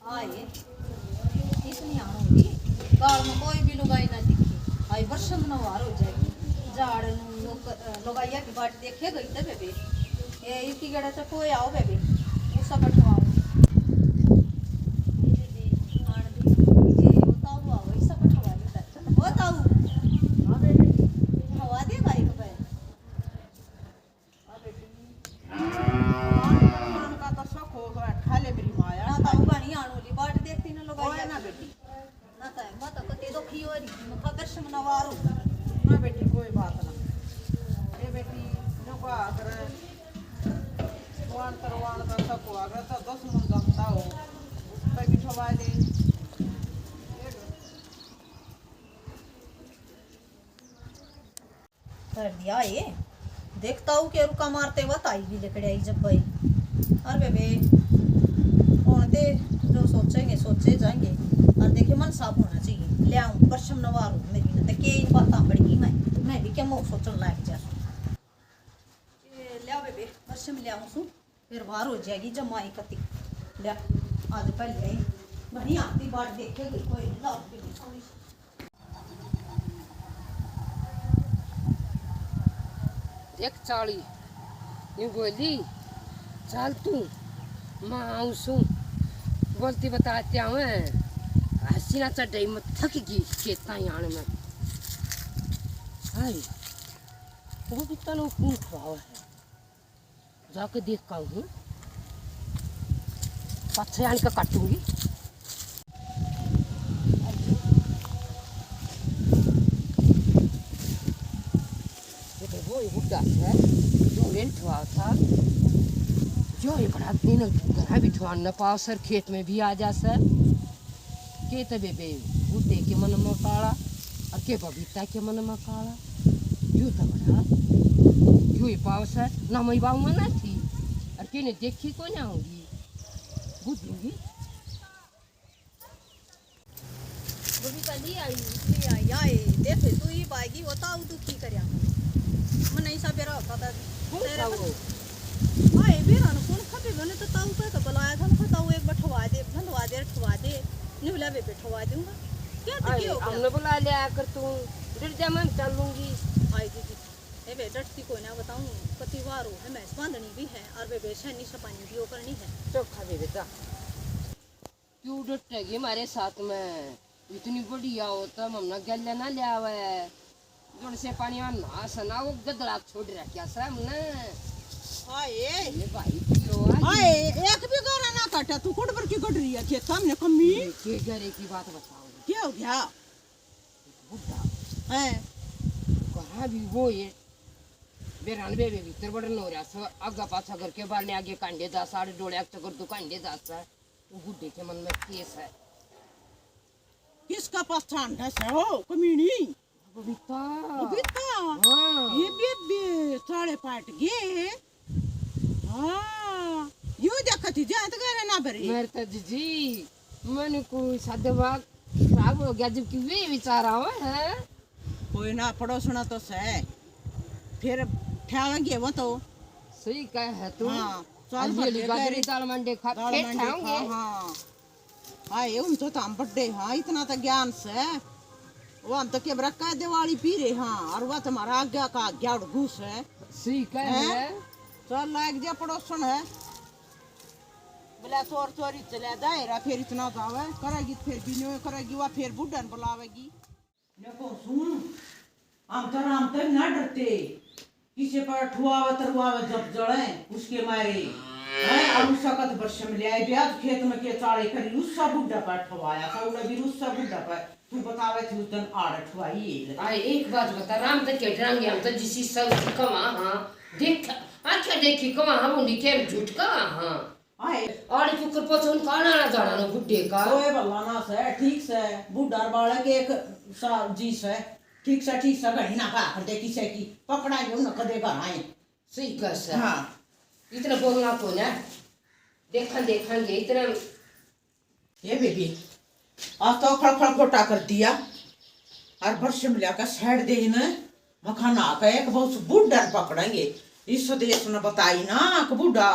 आए इतनी आऊंगी गाड़ में कोई भी लुगाई ना दिखी आई वर्षम नवार हो जाएगी झाड़ लुगाइया की बाट देखे गई थे बेबी ये इतनी गड़ा से कोई आओ बेबी उसका बैठवाओ ना बेटी कोई बात ना ये बेटी जो को अगर वाण का सको अगर तो 10 मन जमता हो उस पे बिठवा दे कर दिया ये देखता हूँ कि रुका मारते वक्त आई भी लकड़ी आई जब भाई अरे बेबे औरते जो सोचेंगे सोचे जाएंगे और देखिए मन साफ होना चाहिए ले आऊँ परसम नवारू मेरी ना तो के इन बातें पड़गी मैं भी क्या मुँह सोचने लायक जा ले बेबे परसम ले आऊँ सू फिर बाहर हो जाएगी जब माई कती ले आज पहले ही बढ़िया आती बात देखेगी कोई लाओ बेबी थोड़ी देख चाली ये बोली चल तू माँ आऊँ सू बोलती बताते हूँ हसीना चढ़ी मैं थक गई खेता ही आने में हाय वो भी तनो कौन खुआ है जाके देख का हूँ पत्थर आने का काटूंगी वो बुढ़ा है जो रेंट हुआ था जो ये बड़ा दिन घर भी ठुआ न पाओ सर खेत में भी आ जा सर के बेबे बुढ़े के मन में काला और के बबीता के मन में काला जो तो बड़ा जो ये पाओ सर ना मैं बाऊ में ना थी और के ने देखी को ना होगी बुद्धूंगी बबीता ली आई देख तू ही पाएगी बताओ तू की करिया मन ऐसा बेरा होता था तेरे हाय बेरा न कौन खपे बने तो ताऊ का बुलाया था ना ताऊ एक बैठवा दे ठवा दे निवला बे बैठवा दूंगा क्या तो क्या हो गया हमने बुला लिया कर तू डर जा मैं चल लूंगी आई दीदी ए बे डरती को ना बताऊं पतिवार हो है मैं बांधनी भी है और बे बेशनी सपानी भी करनी है चोखा दे बेटा क्यों डटेगी हमारे साथ में इतनी बढ़िया होता हमने गले ना लिया हुआ है जोड़ से पानी में ना सना वो गदड़ा छोड़ रखा सा हमने हाय ये भाई पियो हाय एक भी गाना ना काटा तू कोड पर की कट रही है खेत सामने कमी के घरे की बात बताओ क्या हो गया बुढ़ा है कहाँ भी वो ये बेरानवे में भीतर बड़न हो रहा सर आगा पाछा करके बालने आगे कांडे जा साढ़े डोले आग चकर दो कांडे जा सर वो बुढ़े के मन में केस है किसका पास ठंडा से हो कमीनी बबीता बबीता हाँ ये बेबे साढ़े पाट गे हाँ यू देखती जात करे ना भरी मेरे तो जीजी मन को साधवा खराब हो गया जबकि वे विचार आवा है कोई ना पड़ोसना तो से फिर ठेवांगे वो तो सही कह है तू हाँ चल ये गाजरी दाल मंडे खा दाल खेत मंडी खाओगे हाँ हाँ ये उन तो हम बड्डे हाँ इतना तो ज्ञान से वो हम तो के रखा दिवाली पी रहे हाँ और वह तुम्हारा आज्ञा का आज्ञा घूस है सही कह है चल लायक जा पड़ोसन है बोला चोर चोरी चले दायरा फिर इतना जावे करेगी फिर भी नहीं करेगी वह फिर बुढ़न बुलावेगी देखो सुन हम तो ना डरते किसी पर ठुआवा तरवावा जब जड़े उसके मारे है अब उसका कद वर्ष में ले आए ब्याज खेत में के चाले करी उसका बुढ़ा पर ठवाया था उन्हें भी उसका बुढ़ा पर तू बतावे थी उस दिन आड़ ठवाई आई एक बात बता राम तक के डरांगे हम तो जिसी सब कमा हाँ देख आंखें देखी कमा हम उन्हीं के झूठ का हाँ आए और चुकर पछोन खाना ना जाना ना बुड्ढे का ओए बल्लाना से ठीक से बुढ़ा बालक एक सा जी से ठीक से घड़ी ना पा कर दे किसे की पकड़ा जो न कदे घर आए सही कह सर हाँ इतना बोलना को ना देखेंगे इतना ये बेबी आज तो खड़खड़ घोटा कर दिया और वर्ष में लेकर साइड दे न मखाना आकर एक बहुत बुढ़ा पकड़ेंगे इस देश ने बताई ना कि बुढ़ा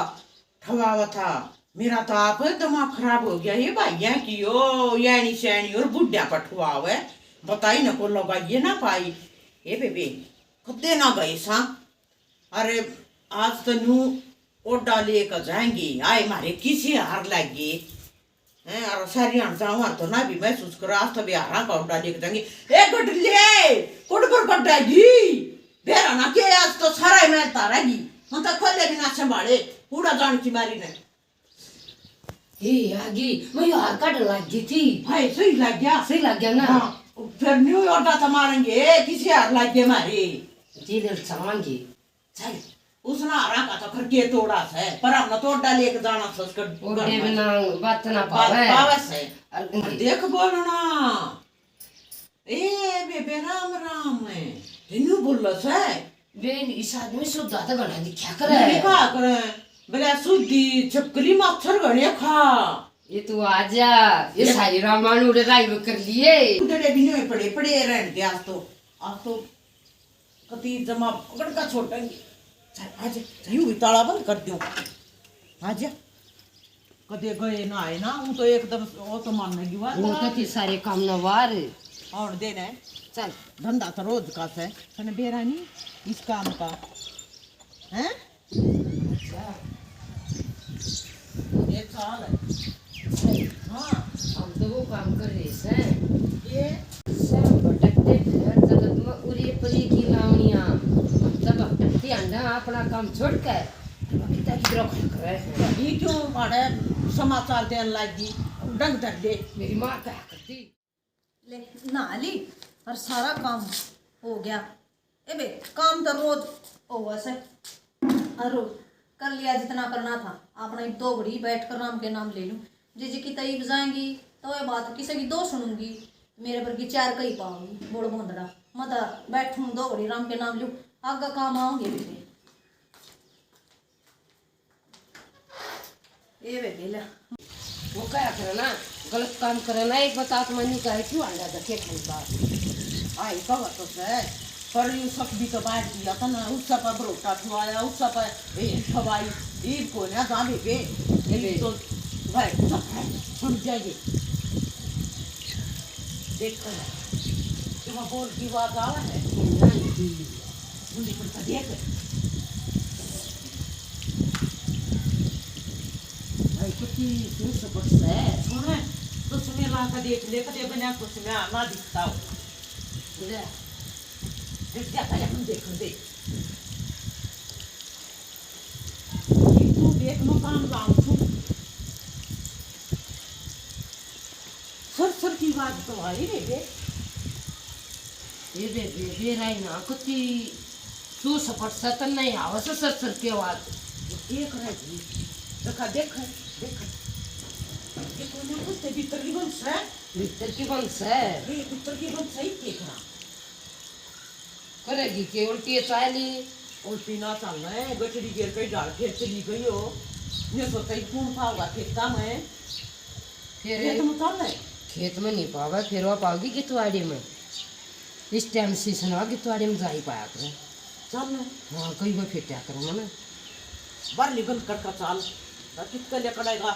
ठवावा था मेरा तो आप दिमाग खराब हो गया ये भाइया की ओ यानी शैनी और बुढ़िया पठुआ हुआ बताई ना को लगाइए ना पाई ये बेबे कदे ना गई सा अरे आज तो नू ओडा लेकर जाएंगी आए मारे किसी हार लगी हैं और सारी जाऊँ तो ना भी महसूस करो आज तो बिहार का ओडा लेकर जाएंगी ए गुड ले कुड पर कटाएगी बेरा ना के आज तो सारा मैं तारेगी हम तो खोले बिना संभाले पूरा जान की मारी ने ए आगे मैं यार काट लग गई थी। भाई सही लग गया ना। हाँ, फिर न्यू ऑर्डर तो मारेंगे किसी हार लग गए मारे जी सामांगी चल उसने हरा का तो खर के तोड़ा है पर हमने तो डाल लेके जाना था उसका ओडे बिना बात ना बात पावे पावस है देख बोलना ए बेबे राम राम है तेनू बोलस है बेन इस आदमी सो ज्यादा गणा दिखा नहीं करे खा करे बोले सुधी छपकली मच्छर गणे खा ये तू आजा ये सारी रामायण उड़े राइव कर लिए उधरे भी नहीं पड़े पड़े रहने दे आज तो कति जमा पकड़ का छोड़ेंगे आज सही हुई ताला बंद कर दूं आज कदे गए ना आए ना वो तो एकदम वो तो मानने की बात वो तो सारे काम नवार और देना है चल धंधा तो रोज का है सने बेरानी इस काम का हैं ये साल है हाँ हम तो वो काम कर रहे हैं ये सब भटकते फिर जगत में उरी परी की लावनियां हम सब भटकते अंडा अपना काम छोड़ कर कितना की तरह कर रहे हैं। ये क्यों मारे समाचार देने लगी डंग धर दे मेरी माँ क्या करती ले ना ली और सारा काम हो गया ए बे काम तो रोज होगा से और रोज कर लिया जितना करना था अपना एक दो घड़ी बैठ कर नाम के नाम ले लूं जी की तई बजाएंगी तो ये बात किसी की दो सुनूंगी मेरे पर की चार कई पाऊंगी बोड़ बोंदड़ा मत बैठूं दो घड़ी राम के नाम लूं आगे काम आऊंगी भी ए बे बेला वो क्या करना गलत काम करना एक बता तो मैंने कहा क्यों अंडा धके खाई आई कवर तो है पर ये सब भी तो बाहर दिया था ना उसका पर बरोटा छुआया उसका पर ये खवाई ये को ना गांव पे ये तो भाई सुन जाइए देखो तुम बोल की बात आवा है बोली पर देख भाई कुछ तू सब है सुन तो सुने ला का देख ले कदे बना कुछ में ना दिखता हो ले देख जाता है हम देख तू देख लो काम लाऊं तू सर की बात तो आई रे बे ये बे राई ना कुछ तू सपट सतन नहीं आवस सर के आवाज देख रहा जी देखा देख देखो ना कुछ ते भीतर की बंस है भीतर की बंस है ये भीतर की बंस सही देख रहा करेगी के उल्टी चाली उल्टी ना चल रहा है गठड़ी गिर गई डाल फिर चली गई हो ये सोचा ही कौन था होगा खेता में फिर खेत में चल रहा है खेत में नहीं पावा फिर वो पाओगी गितवाड़ी में इस टाइम सीजन हुआ गितवाड़ी में जा ही पाया करो चल रहा हाँ कई बार फिर क्या करो ना बार निकल कर का चाल कितना लेकड़ेगा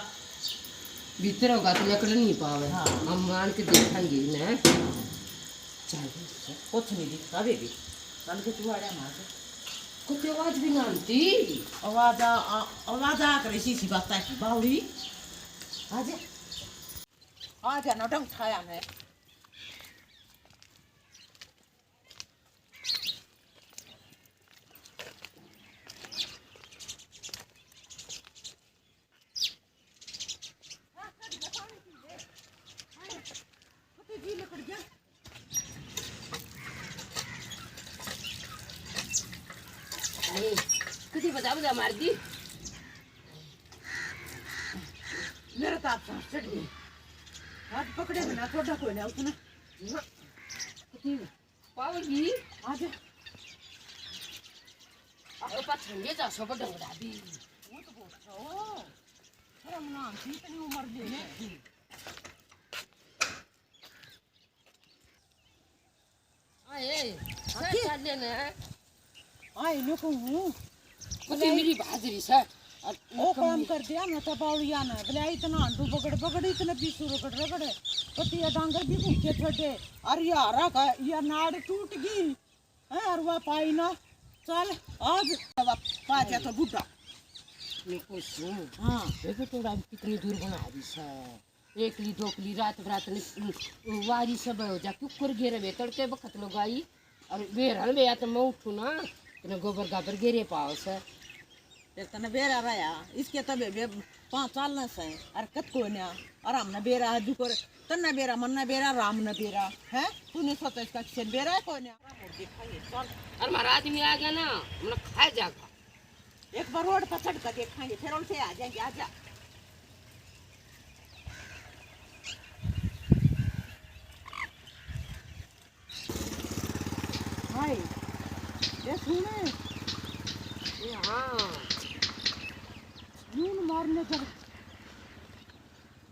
भीतर होगा तो लकड़ नहीं पावे हाँ। हम मान के देखेंगे ना चल कुछ नहीं दिखता बेबी चल के तू आड़े मार कुछ आवाज भी ना आती आवाज आ कर इसी सी बात है बावड़ी आ जा ना डंग खाया है किसी बता मार दी मेरा तो आप चढ़ गए हाथ पकड़े बिना थोड़ा कोई ना उतना पाओगी आज अब ठंडे जा सब डंगरा दी वो तो बोलता हो शर्म ना आती इतनी उम्र दे ने आए चल लेना आई लो को हूं कुछ मेरी बहादुरी सर ओ काम कर दिया मैं तो बावड़िया ने बोले इतना आंडू बगड़ बगड़ इतने पीसू रगड़ रगड़ पतिया डांगर भी भूखे छोटे और यारा का ये नाड़ टूट गई है और वह पाई ना चल आज पाजा तो बुढ़ा देखो सुन हाँ देखो थोड़ा कितनी दूर बना दी सा एकली दोकली रात रात ने वारी सब हो जा कुकर घेरे बे तड़के बखत लोग आई और बेरन बे या तो मैं उठू ना तो गोबर गाबर घेरे पाओ से ते तने बेरा रहा इसके तबे बे 5 साल न से और कत को ना और हमने बेरा हजू कर तन्ना बेरा मन्ना बेरा राम न बेरा है तूने सोचा इसका किसे बेरा को ना चल और हमारा आदमी आ गया ना हमने खा जाएगा एक बार रोड पर चढ़ कर देखेंगे फिर उनसे आ जाएंगे आजा हाय ये सुने ये हाँ नून मारने चल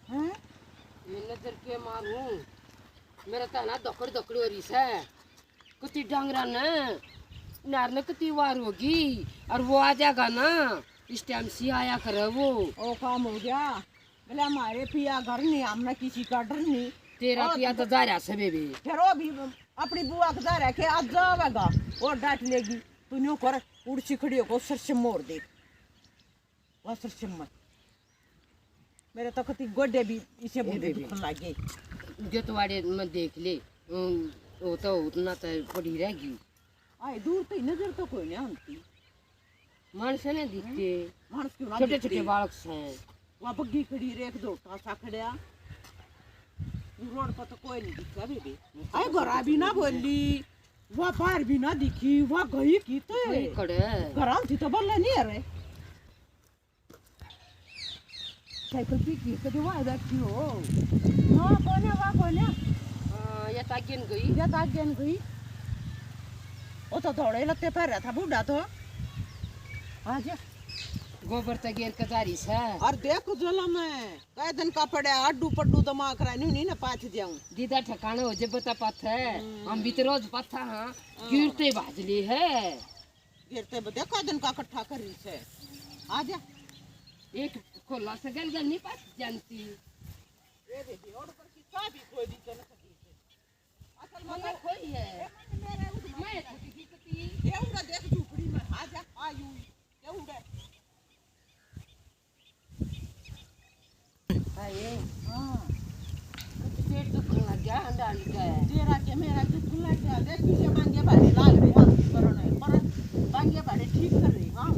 हैं ये नजर के मारूं मेरा तो ना दकड़ दकड़ हो रही है कुछ डांगरा ना नार ने कितनी वार होगी और वो आ जाएगा ना इस टाइम से आया करे वो ओ काम हो गया बोले हमारे पिया घर नहीं हमने किसी का डर नहीं तेरा पिया तो जा रहा से बेबी फिर वो भी अपनी बुआ के जा के आज जावेगा और डांट लेगी तू न्यू कर उड़सी खड़ी को सर से मोड़ दे वह सर से मत मेरे तो कति गोडे भी इसे बुद्धि दुखन लगे जो तुम्हारे में देख ले वो तो उतना तो पड़ी रहेगी आए दूर तो नजर तो कोई नहीं आती मानस नहीं दिखते मानस क्यों ना छोटे छोटे बालक हैं वहाँ बग्गी खड़ी रेख दो सा खड़िया रोड पर तो कोई नहीं दिखता बेबी आए घरा भी ना बोली वह बाहर भी ना दिखी वह गई की तो घरा थी तो बोल नहीं है रे साइकिल पे की तो वह बैठी हो हाँ कोने ये ताकिन गई या तागियन गई वो तो थोड़े लगते पैर रहा था बूढ़ा तो आजा गोबर तो गेर कतारी है और देखो जला मैं कई दिन का पड़े अड्डू पड्डू तो मां करा नहीं ना पाछ जाऊं दीदा ठिकाना हो जब बता पाथ है हम भी तो रोज पाथा हाँ गिरते भाजली है गिरते देखो दिन का इकट्ठा कर रही है आजा एक खोला से गल गल नहीं पास जानती रे बेबी और पर की चाबी कोई दी चल सकी है असल मगर खोई है मेरा मैं छोटी कती ये उड़ा देख झूपड़ी में आजा आयु ये उड़ा आए हां पेट दुखने लग गया अंडा लिखा है तेरा के मेरा दुख लग गया देख पीछे मांगे भाड़े लाग रहे हां करोने पर मांगे भाड़े ठीक कर रही हां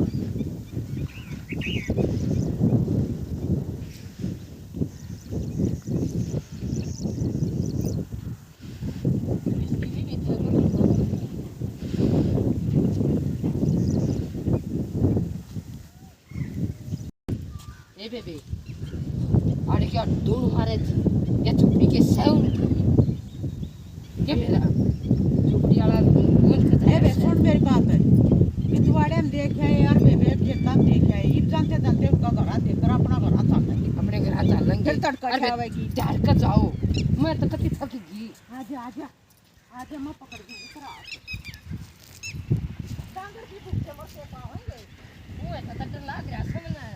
ए बेबी अरे क्या दोनों मारे थे ये झुपड़ी के सेवन के मेरा झुपड़ी वाला मन करता ए बे सुन मेरी बात है इतवाड़े में देखा है यार बेबे जेता देखा है इब जानते जानते उनका घर देख कर अपना घर चलना अपने घर चलेंगे फिर तड़का खावेगी डर कर जाओ मैं तो कति थकी आजा आजा आजा मैं पकड़ दूँ उतरा डांगर की भूख से मरते पाएंगे वो ऐसा डर लग रहा समझना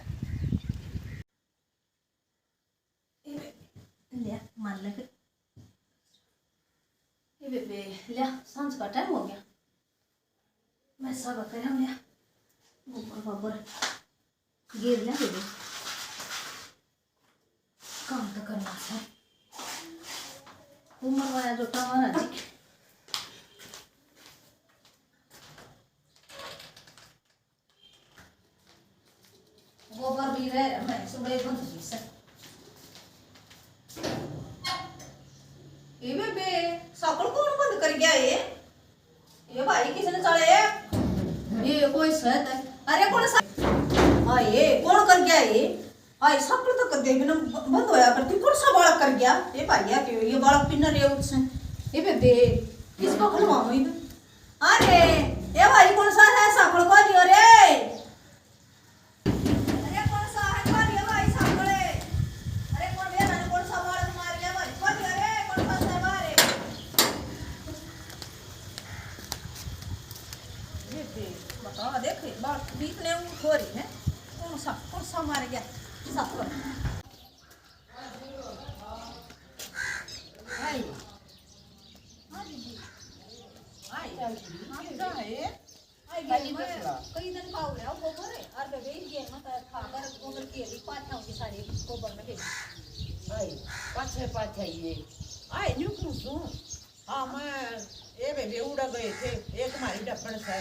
ले मान ले ये बेबे ले सांझ का टाइम हो गया मैं सब कर हम ले ऊपर बाबर गिर ले बेबे काम तो करना है उम्र वाला जो काम है ना गोबर भी रहे मैं सुबह बंद हुई सर ये बेबे साकड़ कौन बंद कर गया ये भाई किसने चले ये कोई सहत है अरे कौन सा हाँ ये कौन कर गया ये हाँ साकड़ तो कर देगी ना बंद होया करती कौन सा बालक कर गया ये भाई क्यों ये बालक पिन रहे उससे ये बेबे किसको खलवाऊं ये अरे ये भाई कौन सा है साकड़ को नहीं अरे देख बात बीत ने हो रही है कौन सा सारी गोबर में भेज आई पाछे पाछे ये आए न्यू पूछूं हाँ मैं ये बेबे उड़ा गए थे एक हमारी डब्बन से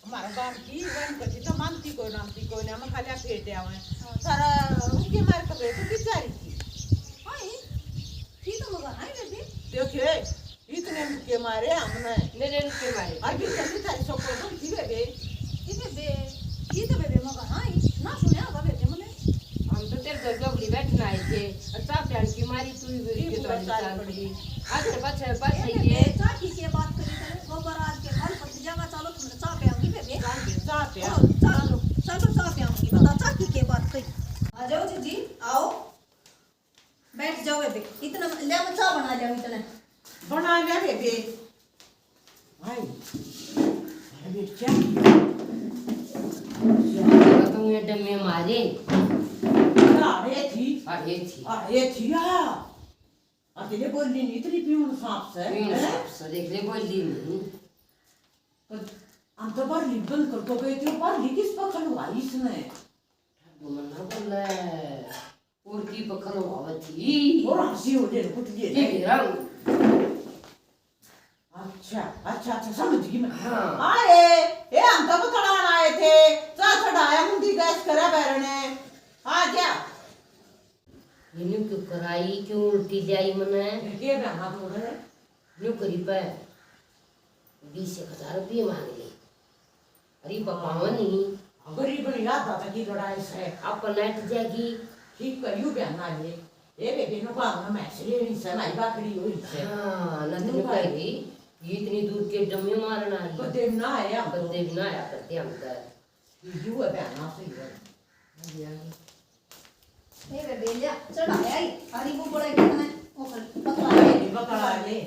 हमारा गांव की वन कथी तो मानती कोई नामती कोई ना मैं खाली फेटे आवे सारा उनके मार कर गए तो बिचारी थी हाय ठीक तो मगर हाय बेबी देखिए इतने के मारे हमने मेरे के मारे अभी जल्दी तारी सो को थी बेबे ये तो बेबी मगर हाय ना सुने होगा बेबी मने हम तो तेरे घर डबली बैठना आए थे अच्छा प्लान की मारी तू के तो इंसान पड़ी आगे पाछे पाछे ये चाकी की बात करी तने गोबर आज के घर पर जगह चलो तुमने चा पे आऊंगी बेबी साथ है चलो चलो चा पे आऊंगी बता चाकी की बात करी आ जाओ जी आओ बैठ जाओ बेबी इतना ले मैं चा बना लिया इतना बना लिया बेबे आई अरे क्या तो ये डमे मारे अरे थी अकेले बोल ली नहीं इतनी पीऊं सांप से से देख ले बोल दी नहीं हम तो बार लिबन कर को गए थे पर ली किस पकड़ वाली इसने वो मना बोला और की पकड़ो आवती और हंसी हो जे कुछ ये ये रंग अच्छा समझ गई मैं हाँ। अरे ये हम तो चढ़ान आए थे चढ़ाया मुंडी गैस करा बैरने आ जा इन्हें क्यों कराई क्यों उल्टी जाई मने ये बहना तो रहे न्यू करी पे 20,000 रुपये मांग ले अरे पापा नहीं गरीब ने याद आता की लड़ाई से आपका नेट जागी ठीक करियो बहना ये बेबी नो पांग में से नहीं से नहीं बाकड़ी हुई से हाँ ना तुम कहेगी ये इतनी दूर के डमे मारना है तो देव ना आया बंदे भी ना आया करते हम कर यू है बहना से ये ए बेबी ले चढ़ाया आई अरे वो बड़ा कितना ओ पकड़ा बकरा ले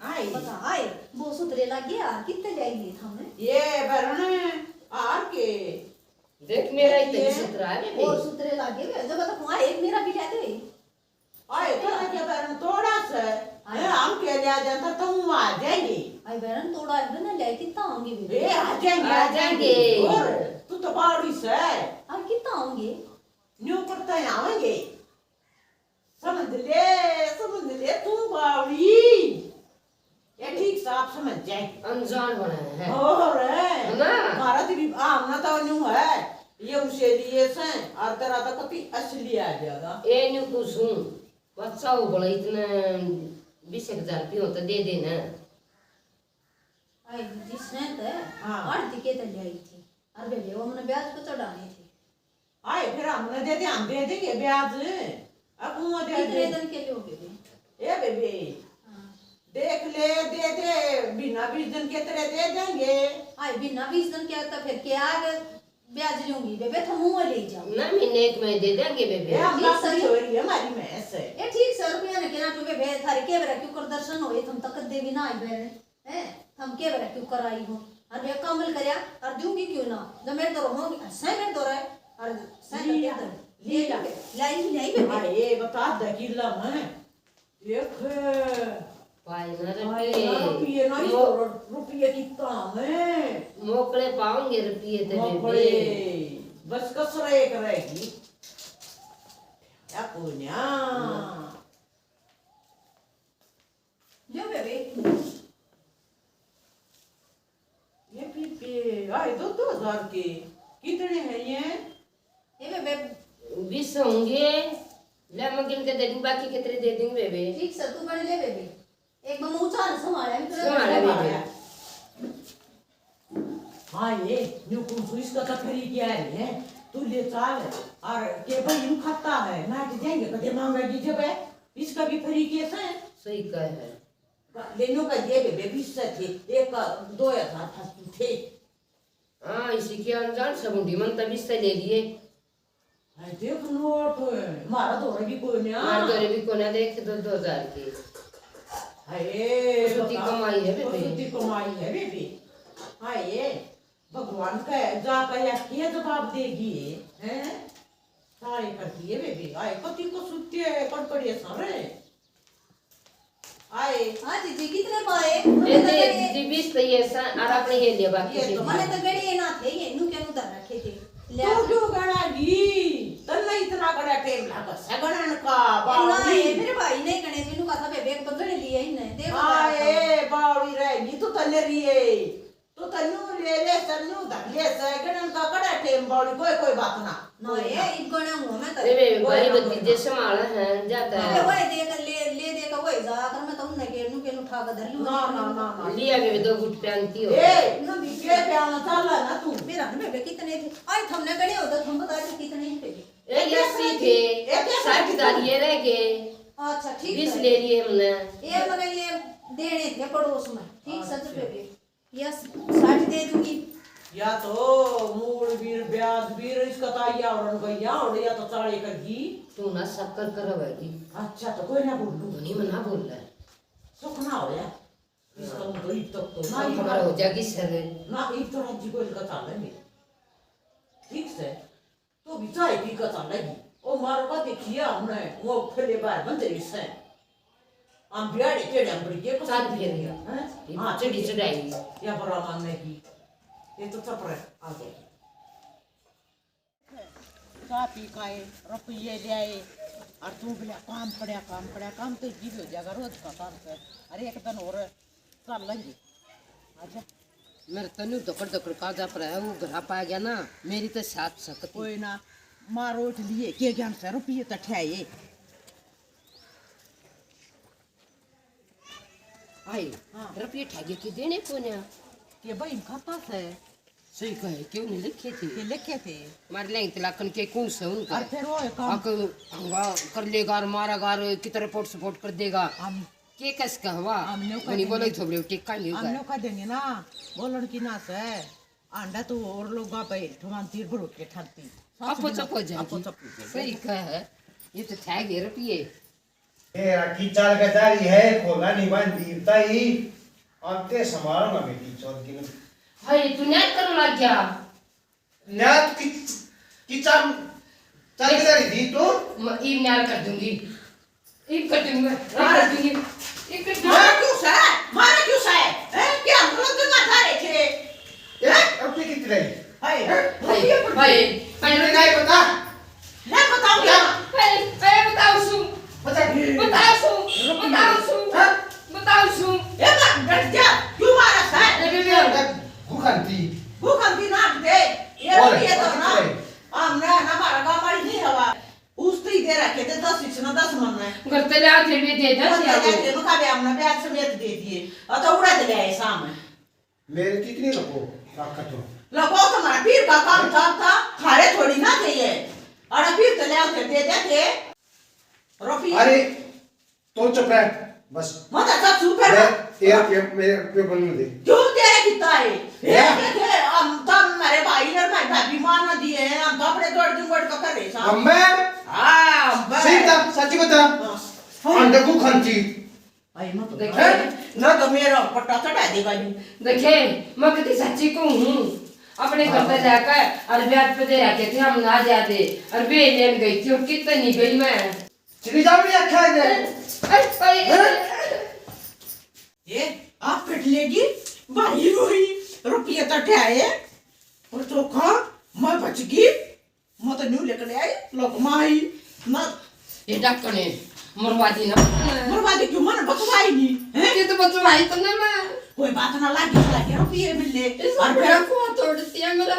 आई पता आए वो सुतरे लग गया कितने ले आई हमने ये बरने आर के देख मेरा इतनी सुतरा है और सुतरे लग गए जब तक वहां एक मेरा भी ले दे आए तो ना के बरन थोड़ा सा हम के ले जाता तो हम आ जाएंगे आई बहन थोड़ा है ना ले कितना आएंगे बेबी ए आ जाएंगे और तू तो बाड़ी से अब कितना आएंगे न्यू पड़ता है आवेंगे समझ ले तू बाड़ी ये ठीक साफ समझ जाए अनजान बना है और ना भारत भी आम ना तो न्यू है ये उसे लिए से और तेरा तो कभी असली आ जाएगा ए न्यू कुसुम बच्चा हो बड़ा इतना 20,000 रुपये होता दे देना आई जिसने तो हाँ। और दिखे तो ले आई थी और बेबी वो हमने ब्याज को चढ़ाने थे आए फिर हमने हम दे देंगे ब्याज अब वो दे कितने दिन के लिए हो बेबी ए बेबी हां देख ले दे बिना 20 दिन के तरह दे देंगे आई बिना 20 दिन के तो फिर क्या ब्याज लूंगी बेबे तो मुंह ले जाओ ना महीने एक में दे देंगे ये बेबे हम बात सही हो रही है हमारी मैस है ये ठीक 100 रुपया ने केना टुबे भे थारे के बेरा क्यों कर दर्शन होए तुम तक देवी ना आई बेरे हैं हम के बेरा क्यों कराई हो और मैं कमल करया और दूंगी क्यों ना जब मेरे तो होंगी सही मेरे तो रहे और सही दे दे ले लाई बेबे हां ये बता दे किला मैं देख पाई ना रुपये नहीं रुपये कितना है मोकले पाओगे रुपये तो मोकले बेबे बस कसरे करेगी या पुण्या जो बेबे ये पीपे आए 2,000 के कितने हैं ये बेबे 20 होंगे ले मगिन के दे दूं बाकी कितने दे दूंगी बेबे ठीक सर तू बड़े ले बेबे एक बम ऊंचा संभाला संभाला बेबे हाँ ये न्यू कुछ इसका तो खरी क्या है तू ले चाल और के भाई यूं खाता है ना कि जाएंगे कदे मांगेगी जब है इसका भी फ्री केस है सही कह है लेनो का ये बेबी 20 थे एक 2,000 था थे हाँ इसी के अनजान सब उंडी मन तब इससे ले लिए हाय देख नोट मारा तो भी कोई नहीं मार दौरे भी कोना देख 2,000 की हाय सुती कमाई है बेबी सुती कमाई है बेबी हाय ये भगवान का जाकर या क्या जवाब देगी हैं सारे करती है बेबी आए कति को सुती है कड़कड़िए सारे आए हां जी कितने पाए ये दे 20 तो ये और आपने ये लिया बाकी ये तो मैंने तो गड़ी ना थे ये नु के नु धर रखे थे तू क्यों गड़ागी तन्ना इतना बड़ा टेम लगा सगणन का ना बावली ये मेरे भाई ने कने मेनू कहा बेबे एक बगड़े लिए ही नहीं देख आए बावली रहेगी तू तन्ने रिए तो तन्नू ले तन्नू धले सगणन का कड़ा टेम बावली कोई कोई बात ना ना ये इनको ना मुंह में अरे मेरे भाई बच्चे जे संभाला है जाता अरे है वो देख ले दे का वो जा कर मैं तो उन्हें के नु उठा के धर लूं ना लिया के दो गुट पेंती हो ए ना भी ये प्याना चला ना तू मेरा ना बेबे कितने थे आई हमने गड़े हो तो हम बता दे कितने थे एक 80 थे 60 दालिए रह गए अच्छा ठीक 20 है ले लिए हमने ये मगर ये देने थे पड़ोस में ठीक सच बेबे यस 60 दे दूंगी या तो मूल बीर ब्याज बीर इसका ताया और गया और या तो चाले करगी तू ना शक्कर करवाएगी अच्छा तो कोई ना बोल लू धोनी में ना बोल रहा है सुख ना हो या इसका तो ईद तक तो ना ना हमारा हो जाएगी सर ना ईद तो राज्य को इनका चाल है ठीक से तो भी चाय पी का चाल है ओ मारो का देखिए हमने वो फले बाहर बंदे से हम बियाड़े टेढ़े हम बड़ी के साथ फिर गया हां हाँ चढ़ी चढ़ाई या बड़ा मानने की ये तो चप रहे आगे चा पी खाए रुपये ले आए और तू बोले काम पड़ा काम तो जी हो जाएगा रोज का काम से अरे एक दिन और चल लेंगे अच्छा मेरे तनु दकड़ दकड़ का जा पर है वो घर पा गया ना मेरी तो साथ सकती कोई ना मारो उठ लिए के ज्ञान से रुपये तो ठहरे आई हाँ। रुपये ठगे के देने को ना के भाई खाता से सही कहे क्यों नहीं लिखे थे के लिखे थे मार लेंगे तलाकन के कौन से उनका और फिर वो काम कर लेगा और मारा गार कितना रिपोर्ट सपोर्ट कर देगा हम के कस का हवा हमने का नहीं बोले थोड़े टिक्का नहीं हम होगा लोग का देंगे ना बोलन की ना से अंडा तो और लोग का पे ठमान तीर भर के ठरती आपो चपो आपो जाएगी चपो सही कहे ये तो ठगे रुपये तेरा कीचाल का जारी है खोला नहीं बन दीवता ही अंते समारो ना बेटी चौथ की हाय तू नेट कर लग गया न्यात कीचाल चल के जारी दी तो मैं ई न्यार कर दूंगी ई कर दूंगी मैं कर दूंगी ई कर दूंगी मारा क्यों सा है क्या हम लोग तो ना था रहे थे अब ते कितने रही हाय हाय हाय तेरे काय पता ना बताओ क्या हाय हाय बताओ सु पता बताओ सु बताओ सु ये मत डट जा क्यों मारा सा ए बेबी भूखंती भूखन भी ना दे ये तो ना हम ना हमारा गांव वाली नहीं हवा उसती दे रखे थे 10 इतना 10 मन में घर ते ला फिर भी दे दे ते तो खावे हमने ब्याज समेत दे दिए और तो उड़ा दे आए सामने मेरे कितने लोगों रखा तो लोगों तो हमारा पीर का काम था खारे थोड़ी ना थे ये और पीर तो ले आके दे देते रोपी अरे तो चुप रह बस मत अच्छा सुपर ये मेरे पे बनने दे क्यों तेरे कितना है ये हम तम मेरे भाई ने मैं भाभी मान दिए हैं हम कपड़े तोड़ दूं गोड़ का करे साहब अम्बे हां सही था सच बता अंडे भूखंती आई मत देखे ना तो मेरा पट्टा चढ़ा देगा यू देखे मैं कितनी सच्ची को हूँ अपने घर पे जाकर और ब्याज पे दे रखे थे हम ना जाते और वे लेन गई थी और कितनी गई मैं चली जाओ नहीं अच्छा है ये आप पिट लेगी भाई रोई रुपये तटे आए और चोखा मैं बच गई मैं तो न्यू लेकर आई लोग माई ना ये डकने मरवादी ना बर्बादी क्यों मन बचवाई नहीं हैं ये तो बच्चों भाई तो ना मैं कोई बात ना लागे रुपये मिले इस और मेरा फिर को तोड़ती है मेरा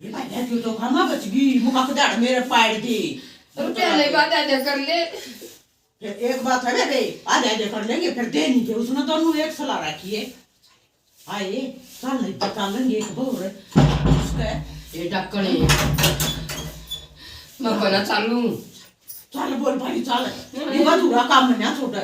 ये भाई क्यों तो खामा बच गई मुका कदाड़ मेरे पाड़ दी रुपया नहीं बात आजा कर ले फिर एक बात है बे आधे आधे कर लेंगे फिर दे नहीं के उसने दोनों एक सलाह रखी है आइए चल नहीं पता लेंगे एक बोर उसके ये डकने मैं बना चालू चल बोल भाई चल ये मधुरा काम में ना छोड़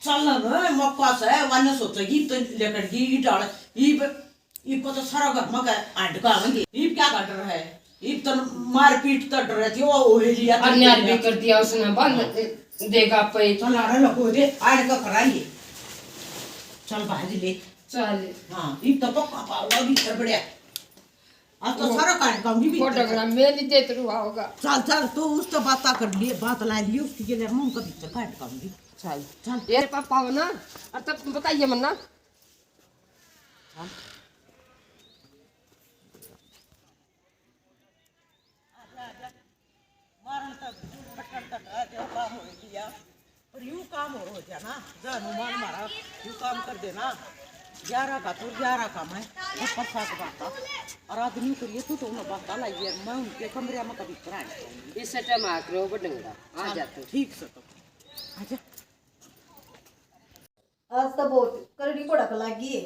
चल ना मक्का से वन सोचेगी तो लेकर गी डाल ये को तो सारा घर में आंट का आवेंगे ये क्या कर रहा है ये तो मारपीट कर रहे थे वो लिया अन्याय भी कर दिया उसने बंद देगा पे चल आ रहा लगो दे आड़ का कराएंगे चल भाजी ले चल हाँ ये तो पक्का पावा भी कर बढ़िया आज तो सारा काट काऊंगी भी फोटोग्राफ में नहीं देते हुआ होगा चल चल तो उस तो बात कर लिए बात ला ली उसके लिए मुंह कभी तो काट काऊंगी चल चल ये पापा हो ना और तब बताइए मन्ना हो जाना जानो मन मारा यू काम कर देना 11 का तो 11 का मैं ऊपर साथ बाता और आदमी करिए तो ना बाता लाइए मैं उनके कमरे में कभी कराए इस टाइम आकरो बडंगा आ जाते ठीक से तो आजा आज तो बहुत करड़ी पड़क लगी है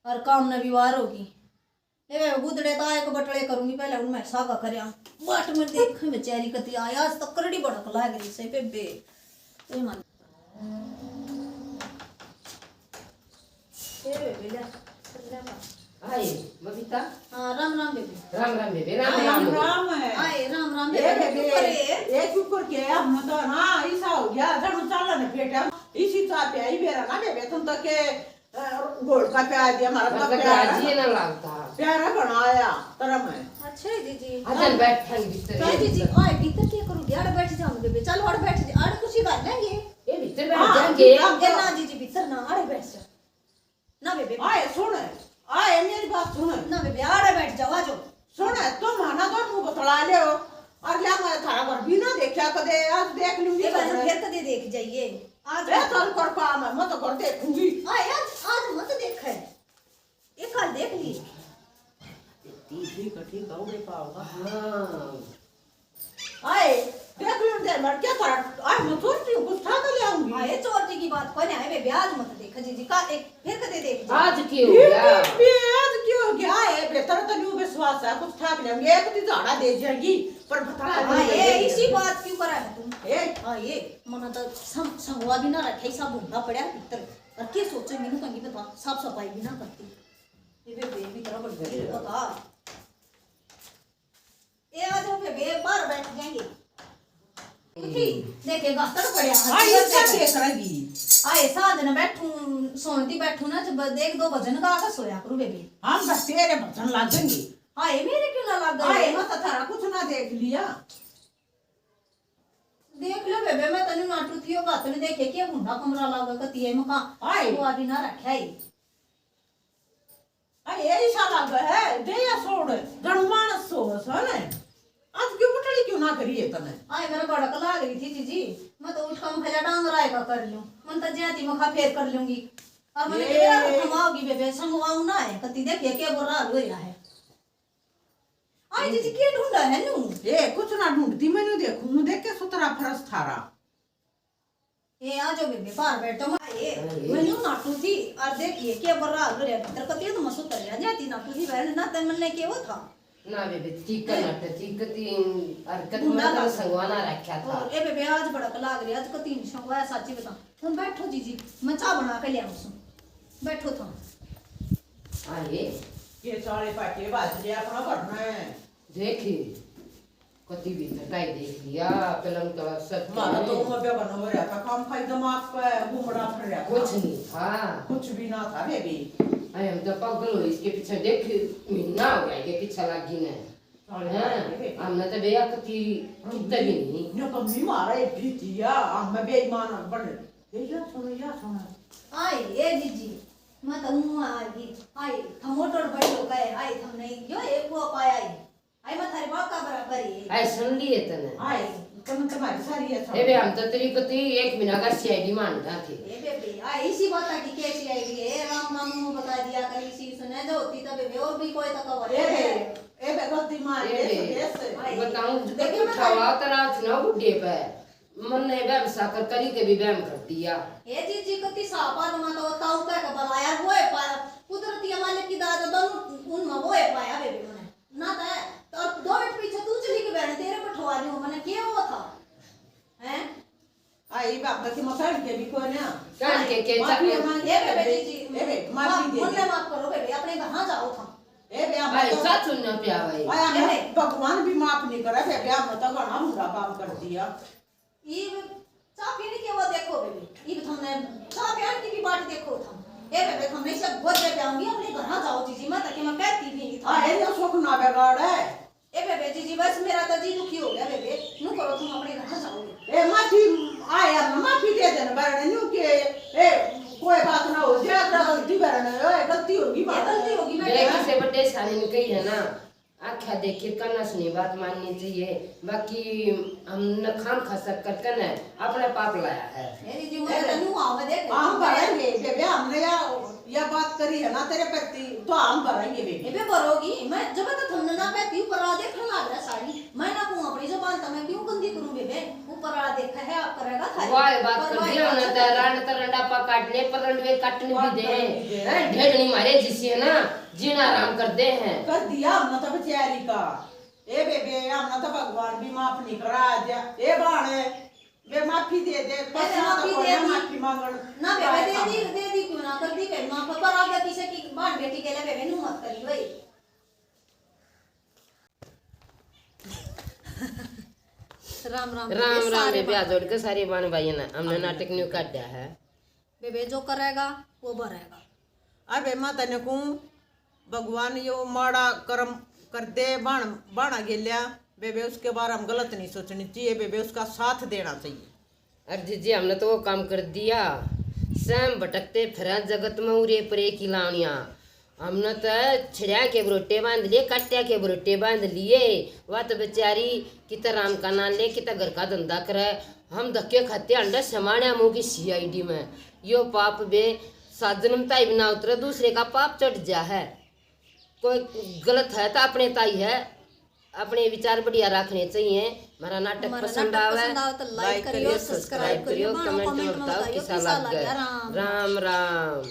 और काम न विवार होगी ये मैं गुदड़े तो आए को बटड़े करूंगी पहले उनमें सागा करया बाट में देख बेचारी कती आया आज तो करड़ी पड़क लग रही से पे ए मन ए बेबे ले आए बबीता हां राम राम बेबे राम राम बेबे राम राम है आए राम राम ये बेबे एक ऊपर के हम तो ना ऐसा हो गया जड़ चालन बेटा इसी चा पे आई बेरा ना बेबे तुम तो के गोड़ का प्यार दिया हमारा तो प्यार जी ना लगता प्यारा बनाया तरह में अच्छा है दीदी अजन बैठ ठंड भीतर क्या दीदी आए भीतर क्या करूंगी आड़ बैठ जाऊं बेबे चल आड़ बैठ जा आड़ कुछ ही कर लेंगे ये भीतर बैठ जाएंगे ये ना दीदी भीतर ना आड़े बैठ जा ना बेबे आए सुन आए मेरी बात सुन ना बेबे आड़े बैठ जाओ आ जाओ सुन तुम आना तो मुंह बतला ले हो और ले मैं थारा घर भी ना देखा कदे आज देख लूंगी ये बार फिर कदे देख जाइए आज ए चल कर काम है मैं तो घर देखूंगी आए आज मत देख है एक कल देख ली ठीक हो गई पाऊंगा हां आए देख लूं दे मर क्या कर आज मैं सोचती हूँ कुछ खा कर ले आऊंगी आए चोरी की बात कोई नहीं बेबे आज मत देख जी का एक फिर कदे देख जा आज क्यों गया आज क्यों हो गया है बेहतर तो नहीं विश्वास है कुछ खा के लेंगे एक दिन झाड़ा दे जाएगी पर बता ये इसी बात क्यों करा है तुम ए ये मना तो संगवा भी ना रखे सब भूंगा पड़ा भीतर और क्या सोचे मैंने कंगी बता साफ सफाई भी ना करती ये बेबे भी तरह बढ़ गई बता ये आज हो बेबे बाहर बैठ जाएंगे उठी देखेगा तर पड़या आई क्या देख रही आए साध न बैठूं सोनती बैठूं ना जब देख दो भजन गा के सोया करू बेबी हम बस तेरे भजन लागेंगे आए मेरे क्यों ना लग आए गए मैं तो थारा कुछ ना देख लिया देख लो बेबे मैं तने नाटू थियो बात ने देखे के मुंडा कमरा लागा कती है मका आए वो आदि ना रखा है अरे ऐसा लगा है दे या छोड़ गणमान सो सने आज क्यों उठड़ी क्यों ना करिए तने आए मेरा बड़ा कला गई थी जीजी मैं तो उठ कम खजा डांग राय का कर लूं मन तो जाती मखा फेर कर लूंगी और मैंने के मेरा थमाओगी बेबे संगवाऊ ना है कती देखे के बोरा हो रहा है आए जीजी के ढूंढा है नु ए कुछ ना ढूंढती मैंने देखूं देख के सुतरा फरस थारा ए आ जाओ बेबे बाहर बैठो मैं मैंने नाटू थी और देखिए के बोरा हो रहा है भीतर कती तो मसू तर जाती नाटू थी बहन ना तन मन ने के वो था ना बेबे चिकन हट चिकती हरकत में तो संगवाना रखा था ए बेबे आज बड़ा लाग रही आज को तीन संगवाया साची बता तुम बैठो जीजी मैं चाय बना के ले आऊं सुन बैठो तुम आए के सारे पाटे बाज ले अपना करना है देखी कति भी तकाई देख लिया फिल्म तो सब मारा तो मैं बे बनो रहा था काम खाई दिमाग पे घूमड़ा फिर रहा कुछ नहीं था कुछ भी ना था बेबी अरे हम तो पागल हो इसके पीछे देख महीना हो गया के पीछे लगी ने हमने तो बेया कति कितना भी नहीं न कमी मारा एक भी दिया हम बेईमान बन या सुनो आए ए जीजी मैं तो हूं आई आए थम मोटर बैठो गए आए थम नहीं यो एक वो पाया आई मैं थारे बाप का बराबर ही आई सुन लिए तने आए तुम तुम्हारी सारी है ए बे हम तो तेरी कति एक महीना का सीआईडी मानता थे ए बेबे आई इसी बात की कैसी आएगी ए राम नाम मुंह बता दिया कर इसी सुने जो होती तब बेबे और भी कोई तो कवर ए बे गलती मार ऐसे बताऊं देखो ठवा तरा चुनाव बुड्ढे पे मन ने बैम साकर करी के भी बैम कर दिया ए जीजी कति सापा तो तो ताऊ का बला यार वो है पाया कुदरती मालिक की दादा दोनों उन में वो है पाया बेबे मैंने ना तो 2 मिनट पीछे तू चली के बैठ तेरे पठवा रही हूं मैंने क्या हुआ था हैं आई बाप की मसाल के भी कोई ना कान के ए बेबे जीजी ए बे माफी दे मुन्ने माफ करो बेबे अपने कहां जाओ था ए बे भाई सच सुनना पिया भाई आया भगवान भी माफ नहीं करे बे हम तो घना बुरा काम कर दिया ई चाय पीने के वो देखो बेबे ई तुमने चाय पीने की भी बात देखो था ए बेबे हमने सब बहुत दे जाऊंगी अपने घर जाओ जीजी मैं तक मैं कहती भी नहीं था ए ये सुख ना बेगाड़ है ए बेबे जीजी बस मेरा तो जी दुखी हो गया बेबे नु करो तुम अपने घर जाओगे ए माफी आया माफी दे देना बरने न्यू के ए कोई बात ना हो जाए गलती बरने ए गलती होगी ये गलती होगी मैं मेरे से बड़े साले ने कही है ना आ आख्या देखे करना सुनी बात माननी चाहिए। बाकी हम न खाम खा सक कर कन अपने पाप लाया है। मेरी जी मुझे तनु आवे देख हम भरेंगे बेबे, हमने या बात करी है ना तेरे प्रति, तो हम भरेंगे बेबे। एबे भरोगी मैं जब तक तुमने ना कहती ऊपर वाला देखने लग रहा साड़ी, मैं ना कहूं अपनी जुबान तो मैं क्यों गंदी करूं बेबे। ऊपर वाला देखा है आप करेगा थारी वाह बात कर दिया ना तरान तरंडा पा काटने परंडवे काटने भी दे हैं। ढेडनी मारे जिसे ना जीना आराम कर दे हैं। कर दिया हमने तो बेचारी का। ए बेबे हमने तो भगवान भी माफ नहीं करा दिया। ए बाणे वे माफी दे दे, ऐसे माफी दे दी। माफी मांगण ना बेबे दे दी क्यों ना कर दी के मां पर आ गया किसे की बाण बेटी के लिए बेबे नु मत करी भाई। राम राम राम राम बेबे आ जोड़ के सारी बाण भाई ना हमने नाटक न्यू काट दिया है। बेबे जो करेगा वो भरेगा। अबे माता ने कहूं भगवान यो माड़ा कर्म कर दे बाणा गेलिया बेबे, उसके बारे हम गलत नहीं सोचनी चाहिए बेबे, उसका साथ देना चाहिए। अरे जी हमने तो वो काम कर दिया। स्वयं भटकते फिर जगत में उरे परे की लावनिया। हमने तो छिड़िया के बरोटे बांध लिए, कट्टिया के बरोटे बांध लिए। वह तो बेचारी कितना राम का नाम ले, कितना घर का धंधा करे। हम धक्के खाते अंडा समाने मुँह की CID में। यो पाप बे सात जन्म ताई बिना उतरे, दूसरे का पाप चढ़ जा है। कोई गलत है तो अपने ताई है, अपने विचार बढ़िया रखने चाहिए। हमारा नाटक पसंद आवे तो लाइक करियो, सब्सक्राइब करियो, कमेंट में बताओ कैसा लग गया। राम राम।